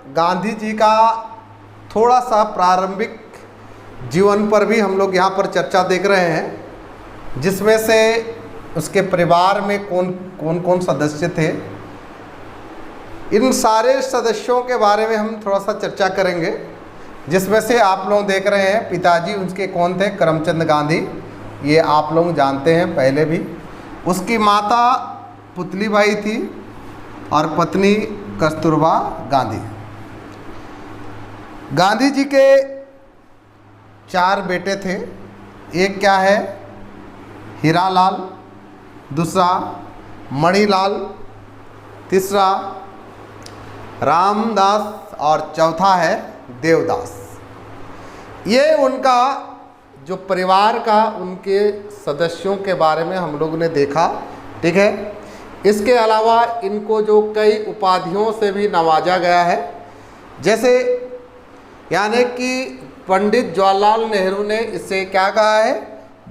गांधी जी का थोड़ा सा प्रारंभिक जीवन पर भी हम लोग यहाँ पर चर्चा देख रहे हैं, जिसमें से उसके परिवार में कौन कौन सदस्य थे। इन सारे सदस्यों के बारे में हम थोड़ा सा चर्चा करेंगे, जिसमें से आप लोग देख रहे हैं पिताजी उसके कौन थे, करमचंद गांधी, ये आप लोग जानते हैं पहले भी। उसकी माता पुतलीबाई थी और पत्नी कस्तूरबा गांधी। गांधी जी के 4 बेटे थे। एक क्या है, हीरालाल, दूसरा मणिलाल, तीसरा रामदास और चौथा है देवदास। ये उनका जो परिवार का उनके सदस्यों के बारे में हम लोगों ने देखा, ठीक है। इसके अलावा इनको जो कई उपाधियों से भी नवाजा गया है, जैसे यानी कि पंडित जवाहरलाल नेहरू ने इसे क्या कहा है,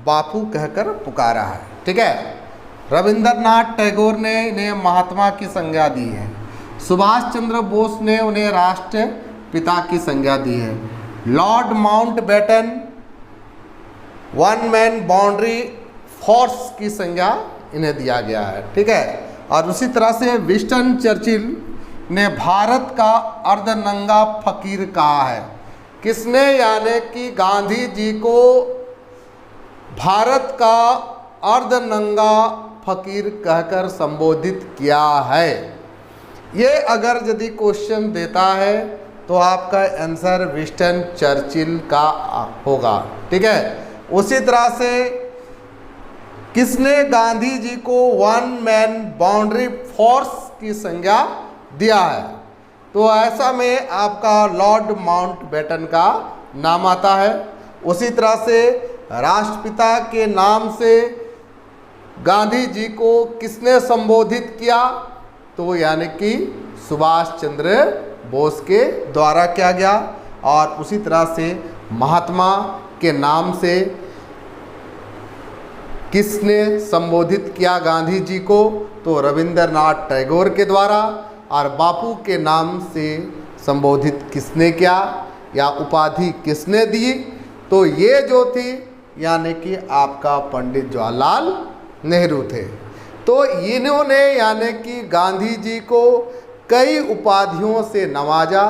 बापू कहकर पुकारा है, ठीक है। रविंद्रनाथ टैगोर ने इन्हें महात्मा की संज्ञा दी है। सुभाष चंद्र बोस ने उन्हें राष्ट्र पिता की संज्ञा दी है। Lord Mountbatten one man boundary force की संज्ञा इन्हें दिया गया है, ठीक है। और उसी तरह से विंस्टन चर्चिल ने भारत का अर्धनंगा फकीर कहा है। किसने, यानी कि गांधी जी को भारत का अर्धनंगा फकीर कहकर संबोधित किया है। ये अगर यदि क्वेश्चन देता है तो आपका आंसर विंस्टन चर्चिल का होगा, ठीक है। उसी तरह से किसने गांधी जी को वन मैन बाउंड्री फोर्स की संज्ञा दिया है, तो ऐसा में आपका लॉर्ड माउंटबेटन का नाम आता है। उसी तरह से राष्ट्रपिता के नाम से गांधी जी को किसने संबोधित किया, तो यानी कि सुभाष चंद्र बोस के द्वारा किया गया। और उसी तरह से महात्मा के नाम से किसने संबोधित किया गांधी जी को, तो रविंद्रनाथ टैगोर के द्वारा। और बापू के नाम से संबोधित किसने किया या उपाधि किसने दी, तो ये जो थी यानी कि आपका पंडित जवाहरलाल नेहरू थे। तो इन्होंने यानी कि गांधी जी को कई उपाधियों से नवाजा।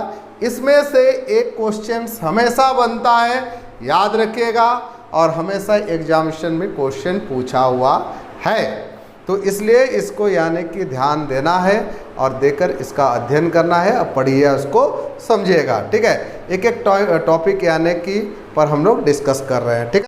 इसमें से एक क्वेश्चन हमेशा बनता है, याद रखिएगा, और हमेशा एग्जामिनेशन में क्वेश्चन पूछा हुआ है। तो इसलिए इसको यानी कि ध्यान देना है और देकर इसका अध्ययन करना है। अब पढ़िए, उसको समझिएगा, ठीक है। एक एक टॉपिक यानी कि पर हम लोग डिस्कस कर रहे हैं, ठीक है।